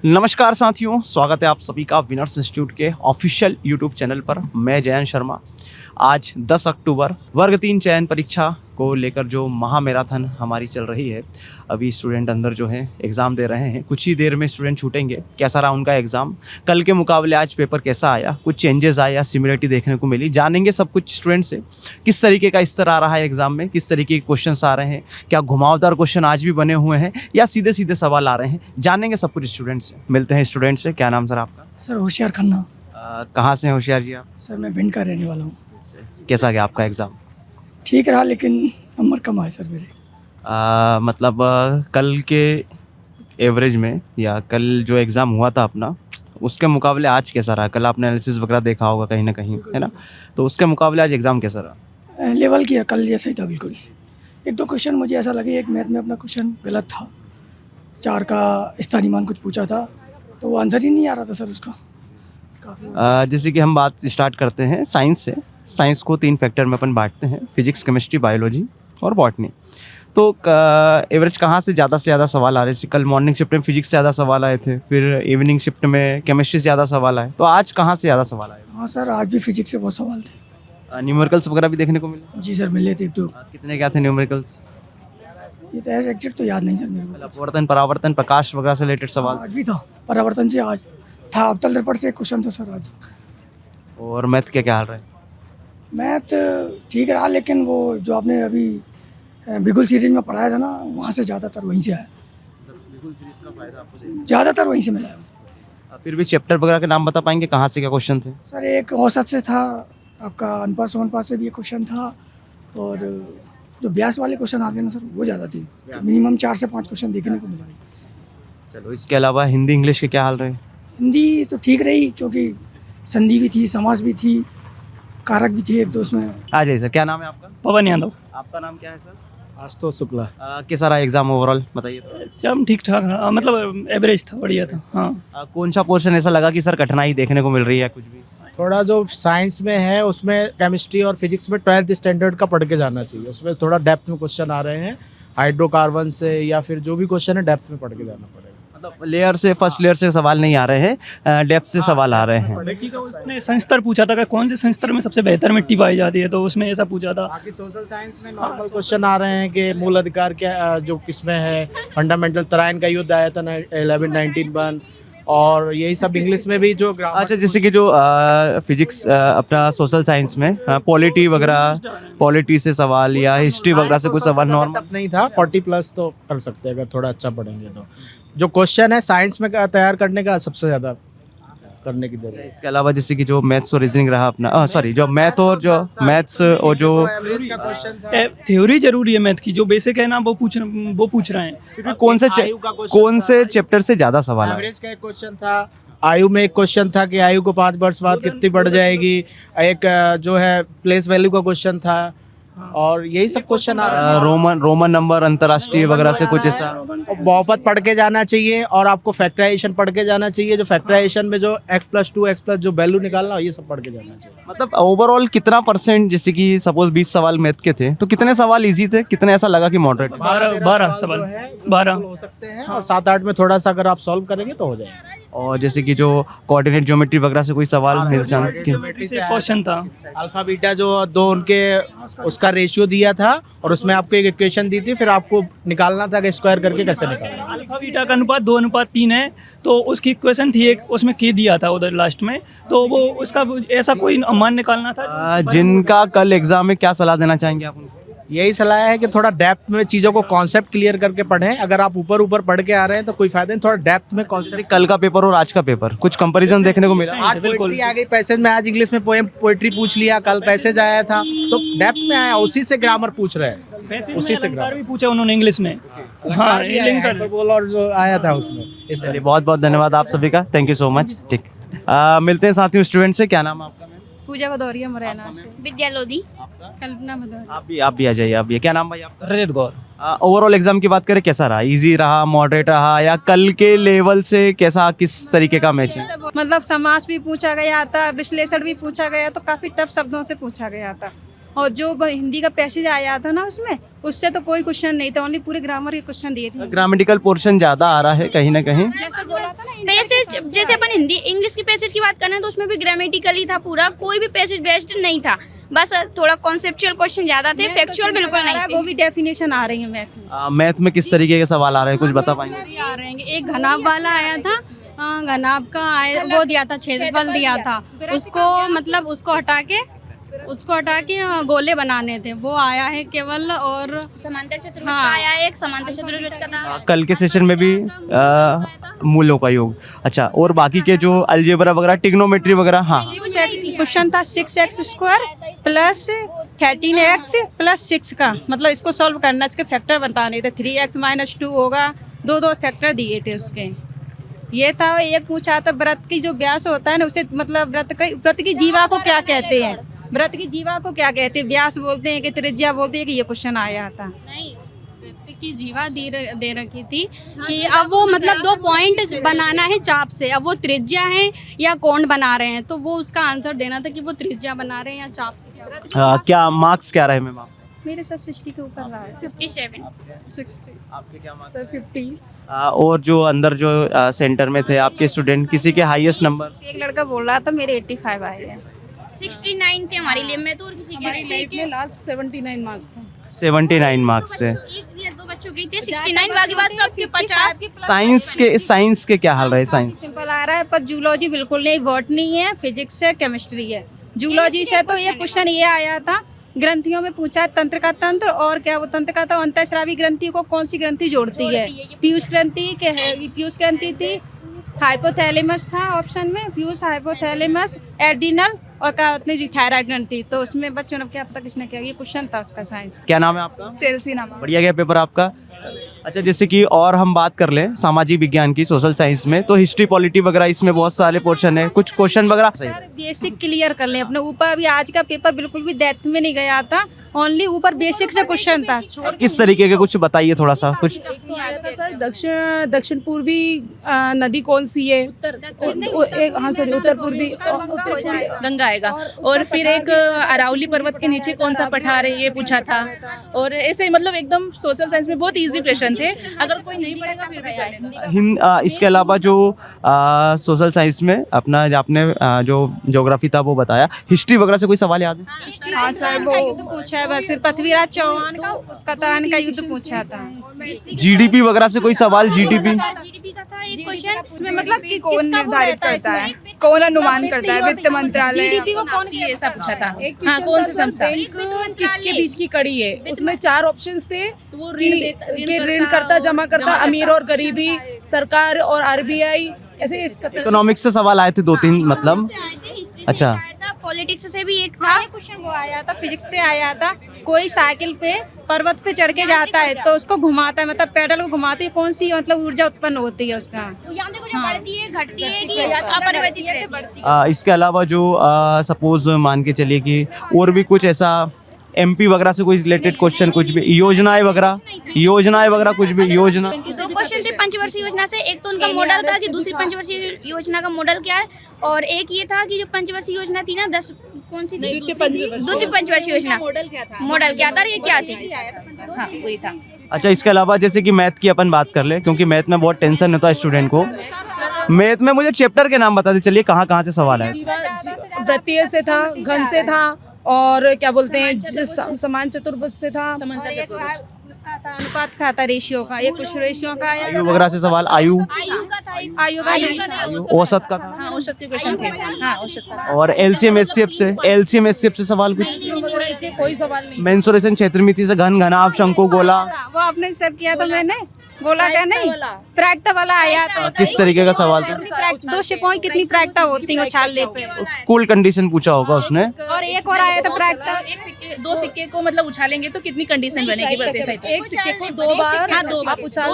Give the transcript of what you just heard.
नमस्कार साथियों, स्वागत है आप सभी का विनर्स इंस्टीट्यूट के ऑफिशियल यूट्यूब चैनल पर। मैं जयंत शर्मा। आज 10 अक्टूबर वर्ग 3 चयन परीक्षा को लेकर जो महामैराथन हमारी चल रही है, अभी स्टूडेंट अंदर जो हैं एग्ज़ाम दे रहे हैं। कुछ ही देर में स्टूडेंट छूटेंगे। कैसा रहा उनका एग्ज़ाम, कल के मुकाबले आज पेपर कैसा आया, कुछ चेंजेस आए या सिमिलरिटी देखने को मिली, जानेंगे सब कुछ स्टूडेंट से। किस तरीके का स्तर आ रहा है एग्ज़ाम में, किस तरीके के क्वेश्चंस आ रहे हैं, क्या घुमावदार क्वेश्चन आज भी बने हुए हैं या सीधे सीधे सवाल आ रहे हैं, जानेंगे सब कुछ स्टूडेंट से। मिलते हैं स्टूडेंट से। क्या नाम सर आपका? सर होशियार खन्ना। कहाँ से हैं होशियार जी आप? सर मैं भिंड का रहने वाला हूँ। कैसा गया आपका एग्ज़ाम? ठीक रहा लेकिन नंबर कम आए सर मेरे। मतलब कल के एवरेज में या कल जो एग्ज़ाम हुआ था अपना, उसके मुकाबले आज कैसा रहा? कल आपने एनालिसिस वगैरह देखा होगा कहीं ना कहीं, है ना? तो उसके मुकाबले आज एग्ज़ाम कैसा रहा? लेवल की कल जैसा ही था बिल्कुल। एक दो क्वेश्चन मुझे ऐसा लगे, एक मैथ में अपना क्वेश्चन गलत था। 4 का स्थानीमान कुछ पूछा था तो वो आंसर ही नहीं आ रहा था सर उसका। जैसे कि हम बात स्टार्ट करते हैं साइंस से। साइंस को 3 फैक्टर में अपन बांटते हैं, फिजिक्स, केमिस्ट्री, बायोलॉजी और बॉटनी। तो एवरेज कहाँ से ज़्यादा सवाल आ रहे थे? कल मॉर्निंग शिफ्ट में फिजिक्स से ज़्यादा सवाल आए थे, फिर इवनिंग शिफ्ट में केमिस्ट्री से ज़्यादा सवाल आए, तो आज कहाँ से ज़्यादा सवाल आए? हाँ सर, आज भी फिजिक्स से बहुत सवाल थे। न्यूमेरिकल्स वगैरह भी देखने को मिले? जी सर, मिले थे एक दो। कितने क्या थे न्यूमेरिकल्स? ये तो एग्जैक्ट तो याद नहीं सर मेरे को। अपवर्तन, परावर्तन, प्रकाश वगैरह से रिलेटेड सवाल। आज भी था, परावर्तन से आज था। अवतल दर्पण से एक क्वेश्चन था सर आज। और मैथ क्या क्या हाल रहा है? मैथ ठीक रहा लेकिन वो जो आपने अभी बिगुल सीरीज में पढ़ाया था ना, वहाँ से ज़्यादातर वहीं से आया। ज़्यादातर वहीं से मिला है। फिर भी चैप्टर वगैरह के नाम बता पाएंगे, कहाँ से क्या क्वेश्चन थे? सर एक औसत से था, आपका अनुपात समानुपात से भी एक क्वेश्चन था, और जो ब्यास वाले क्वेश्चन आते हैं ना सर, वो ज़्यादा थे। मिनिमम 4 से 5 क्वेश्चन देखने को मिले। चलो, इसके अलावा हिंदी इंग्लिश के क्या हाल रहे? हिंदी तो ठीक रही क्योंकि संधि भी थी, समास भी थी, कारक भी थे एक दो उसमें। आ जाइए सर। क्या नाम है आपका? पवन यादव। आपका नाम क्या है सर? आशुतोष शुक्ला। कैसा रहा एग्जाम ओवरऑल, बताइए तो। सब ठीक ठाक रहा, मतलब एवरेज था, बढ़िया था। हाँ, कौन सा पोर्शन ऐसा लगा कि सर कठिनाई देखने को मिल रही है कुछ भी? थोड़ा जो साइंस में है उसमें केमिस्ट्री और फिजिक्स में 12th स्टैंडर्ड का पढ़ के जाना चाहिए। उसमें थोड़ा डेप्थ में क्वेश्चन आ रहे हैं, हाइड्रोकार्बन से या फिर जो भी क्वेश्चन है डेप्थ में पढ़ के जाना पड़ेगा। मतलब लेयर से, फर्स्ट लेयर से सवाल नहीं आ रहे हैं, डेप्थ से सवाल आ रहे हैं। मिट्टी का उसने संस्तर पूछा था कि कौन से संस्तर में सबसे बेहतर मिट्टी पाई जाती है, तो उसमें ऐसा पूछा था। बाकी सोशल साइंस में नॉर्मल क्वेश्चन आ रहे हैं कि मूल अधिकार क्या जो किसमें है, फंडामेंटल तराइन का युद्ध आया था 1119 और यही सब इंग्लिश में भी जो अच्छा, जैसे कि जो फिजिक्स अपना सोशल साइंस में पॉलिटी वगैरह, पॉलिटी से सवाल या हिस्ट्री वगैरह से कुछ सवाल नॉर्मल नहीं था। 40+ तो कर सकते हैं अगर थोड़ा अच्छा पढ़ेंगे तो। जो क्वेश्चन है साइंस में तैयार करने का सबसे ज़्यादा करने की जरूरत है। इसके अलावा जैसे कि जो मैथ्स और रीजनिंग रहा अपना, सॉरी, जो मैथ और जो मैथ्स और जो थ्योरी जरूरी है मैथ की, जो बेसिक है ना वो पूछ रहे हैं। कौन से चैप्टर से ज़्यादा सवाल आए? एवरेज का एक क्वेश्चन था, आयु में एक क्वेश्चन था कि आयु को 5 वर्ष बाद कितनी बढ़ जाएगी, एक जो है प्लेस वैल्यू का क्वेश्चन था, और यही सब क्वेश्चन आ रहा है। रोमन नंबर, अंतर्राष्ट्रीय वगैरह से कुछ ऐसा। बहुपद पढ़ के जाना चाहिए और आपको फैक्टराइजेशन पढ़ के जाना चाहिए। जो फैक्टराइजेशन में जो x+2 x+ जो वैल्यू निकालना हो, ये सब पढ़ के जाना चाहिए। मतलब ओवरऑल कितना परसेंट, जैसे कि सपोज 20 सवाल मैथ के थे, तो कितने सवाल इजी थे, कितने ऐसा लगा कि मॉडरेट? 12 सवाल, 12 हो सकते हैं, और 7-8 में थोड़ा सा अगर आप सॉल्व करेंगे तो हो जाएगा। और जैसे कि जो कोऑर्डिनेट ज्योमेट्री वगैरह से कोई सवाल क्वेश्चन था। अल्फा बीटा जो दो उनके उसका रेशियो दिया था, और उसमें आपको एक इक्वेशन दी थी, फिर आपको निकालना था कि स्क्वायर करके कैसे निकालना। अल्फा बीटा का अनुपात 2:3 है, तो उसकी इक्वेशन थी एक, उसमें के दिया था उधर लास्ट में, तो वो उसका ऐसा कोई मान निकालना था। जिनका कल एग्जाम में क्या सलाह देना चाहेंगे आप उनको? यही सलाह है कि थोड़ा डेप्थ में चीज़ों को कॉन्सेप्ट क्लियर करके पढ़ें। अगर आप ऊपर पढ़ के आ रहे हैं तो कोई फायदा नहीं, थोड़ा डेप्थ में कॉन्सेप्ट। कल का पेपर और आज का पेपर कुछ कंपैरिजन देखने को मिला? आज पोएट्री आ गई पैसेज में, आज इंग्लिश में पोएट्री पूछ लिया, कल पैसेज आया था तो डेप्थ में आया, उसी से ग्रामर पूछ रहे हैं, उसी से ग्रामर भी पूछा उन्होंने इंग्लिश में। हाँ, बोल और जो आया था उसमें। इसलिए बहुत बहुत धन्यवाद आप सभी का, थैंक यू सो मच। ठीक, मिलते हैं साथियों स्टूडेंट से। क्या नाम है आपका? पूजा भदौरिया मुरैना से। विद्या लोधी। कल्पना भदौरिया। आप भी आ जाइए, आप भी। क्या नाम भाई आपका? रजत गौर। ओवरऑल एग्जाम की बात करें, कैसा रहा? इजी रहा, मॉडरेट रहा, या कल के लेवल से कैसा, किस तरीके का मैच है? मतलब समास भी पूछा गया था, विश्लेषण भी पूछा गया, तो काफी टफ शब्दों से पूछा गया था, और जो हिंदी का पैसेज आया था ना उसमें, उससे तो कोई क्वेश्चन नहीं था, ओनली पूरे ग्रामर के क्वेश्चन दिए थे। ग्रामेटिकल पोर्शन ज़्यादा आ रहा है कहीं ना कहीं। जैसा बोला था ना पैसेज जैसे अपन हिंदी इंग्लिश की पैसेज की बात करें तो उसमें भी ग्रामेटिकली था पूरा, कोई भी पैसेज बेस्ड नहीं था, बस थोड़ा कॉन्सेप्चुअल क्वेश्चन ज्यादा थे, फैक्चुअल बिल्कुल नहीं थे। वो भी डेफिनेशन आ रही है मैथ में। मैथ में किस तरीके के सवाल आ रहे हैं, कुछ बता पाएंगे? आ रहे हैं। एक घनाभ वाला आया था, घनाभ का वो दिया था, क्षेत्रफल दिया था, उसको मतलब उसको हटा के गोले बनाने थे, वो आया है केवल। और समांतर चतुर्भुज हाँ। का आया, एक समांतर चतुर्भुज का था। कल के सेशन में भी मूलों का योग। अच्छा, और बाकी के जो अलजेब्रा वगैरह, ट्रिग्नोमेट्री वगैरह, हाँ क्वेश्चन था 6x² प्लस 13x प्लस 6 का, मतलब इसको सॉल्व करना, इसके फैक्टर बताने थे। 3x - 2 होगा, दो फैक्टर दिए थे उसके। ये था। एक पूछा था व्रत की जो व्यास होता है ना, उसे मतलब व्रत की जीवा को क्या कहते हैं, व्रत की जीवा को क्या कहते हैं, व्यास बोलते हैं कि त्रिज्या बोलते हैं, कि ये क्वेश्चन आया था। वृत्त की जीवा दे रखी थी कि अब वो मतलब 2 पॉइंट बनाना है चाप से, अब वो त्रिज्या है या कोण बना रहे हैं, तो वो उसका आंसर देना था कि वो त्रिज्या बना रहे हैं या चाप से। क्या मार्क्स क्या रहे मैम? मेरे साथ 60 के ऊपर रहा है। 57। 60 आपके क्या मार्क्स? सर 50। और जो अंदर जो सेंटर में थे आपके स्टूडेंट, किसी के हाईएस्ट नंबर? एक लड़का बोल रहा था मेरे 85 आए हैं। 69 थे हमारे लिए, मैं तो और किसी के लास्ट 79 मार्क्स हैं। 79 मार्क्स थे। एक या दो बच्चों के थे 69, बाकी बात सबके 50। साइंस के क्या हाल रहे? साइंस सिंपल आ रहा है, पर जूलॉजी बिल्कुल नहीं, बॉटनी है, फिजिक्स है, केमिस्ट्री है। जूलॉजी से तो ये क्वेश्चन ये आया था, ग्रंथियों में पूछा है, तंत्र का तंत्र, और क्या वो तंत्र का था, अंतःस्रावी ग्रंथि को कौन सी ग्रंथि जोड़ती है? पीयूष ग्रंथि के है, पीयूष ग्रंथि थी, हाइपोथैलेमस था ऑप्शन में, पीयूष, हाइपोथैलेमस, एड्रिनल, और क्या होती है थायराइड ग्रंथि। तो उसमें बच्चों ने क्या पता किसने क्या, ये क्वेश्चन था उसका साइंस। क्या नाम है आपका? चेल्सी नाम। बढ़िया गया पेपर आपका। अच्छा, जैसे कि और हम बात कर लें सामाजिक विज्ञान की, सोशल साइंस में तो हिस्ट्री, पॉलिटी वगैरह, इसमें बहुत सारे पोर्शन है, कुछ क्वेश्चन वगैरह सही है। बेसिक क्लियर कर लें अपने ऊपर। अभी आज का पेपर बिल्कुल भी डेप्थ में नहीं गया था, ओनली ऊपर बेसिक से क्वेश्चन था। किस तरीके के कुछ बताइए थोड़ा सा कुछ। सर दक्षिण पूर्वी नदी कौन सी है? उत्तर पूर्वी गंगा आएगा। और फिर एक अरावली पर्वत के नीचे कौन सा पठार है, ये पूछा था। और ऐसे मतलब एकदम सोशल साइंस में बहुत इजी क्वेश्चन थे, अगर कोई नहीं पढ़ेगा फिर भी पढ़ेगा। इसके अलावा जो सोशल साइंस में अपना आपने जो ज्योग्राफी था वो बताया, हिस्ट्री वगैरह से कोई सवाल याद है? हाँ सर, वो पूछा है बस, पृथ्वीराज चौहान का, उसका तरान का युद्ध पूछा था। जीडीपी वगैरह से कोई सवाल? जीडीपी का था एक क्वेश्चन, मतलब कि कौन निर्धारित करता है, कौन अनुमान करता है? वित्त मंत्रालय। जीडीपी को कौन ये सब पूछा था। हाँ, कौन सी संस्था? किसके बीच की कड़ी है? उसमें 4 ऑप्शंस थे कि ऋणकर्ता, जमाकर्ता, अमीर और गरीबी, सरकार और आरबीआई, ऐसे इसका। इकोनॉमिक्स से सवाल आए थे 2-3 मतलब। अच्छा, पॉलिटिक्स से भी एक था। क्वेश्चन वो आया था, फिजिक्स से आया था। कोई साइकिल पे पर्वत पे चढ़ के जाता है तो उसको घुमाता है, मतलब पैडल को घुमाते है, कौन सी मतलब ऊर्जा उत्पन्न होती है उसका? यहाँ देखो जो बढ़ती है, घटती है कि अपरिवर्तित रहती है। इसके अलावा जो सपोज मान के चलिए कि और भी कुछ ऐसा एमपी वगैरह से कोई रिलेटेड क्वेश्चन, कुछ भी योजनाएं वगैरह कुछ भी योजना। दो क्वेश्चन थे पंचवर्षीय योजना से, एक तो उनका मॉडल था कि दूसरी पंचवर्षीय योजना का मॉडल क्या है, और एक ये था कि जो पंचवर्षीय योजना थी ना, 10 कौन सी द्वितीय पंचवर्षीय योजना, मॉडल क्या था, ये क्या थी? हाँ, वही था। अच्छा, इसके अलावा जैसे कि मैथ की अपन बात कर ले, क्योंकि मैथ में बहुत टेंशन होता है स्टूडेंट को। मैथ में मुझे चैप्टर के नाम बता दे चलिए, कहाँ से सवाल है? वृत्तीय से था, घन से था, और क्या बोलते हैं समान चतुर्भुज से था, उसका था अनुपात का था, रेशियो का, ये कुछ रेशियो का आया। आयु वगैरह से सवाल? आयु आयु औसत का था। हाँ, औसत के क्वेश्चन थे। हाँ, औसत का। और एलसीएम एचसीएफ से सवाल कुछ? कोई सवाल नहीं। मेंसुरेशन, क्षेत्रमिति से घन, घनाभ, शंकु, गोला, वो आपने सर किया था, मैंने गोला क्या नहीं, प्रायिकता वाला आया था। किस तरीके का सवाल था? 2 सिक्कों की कितनी प्रायिकता होती है उछालने पे? कुल कंडीशन पूछा होगा उसने। और एक और आया था प्रायिकता, 2 सिक्के को मतलब उछालेंगे तो कितनी कंडीशन बनेगी, बस ऐसा ही। एक सिक्के को 2 बार, हाँ, 2 बार उछाल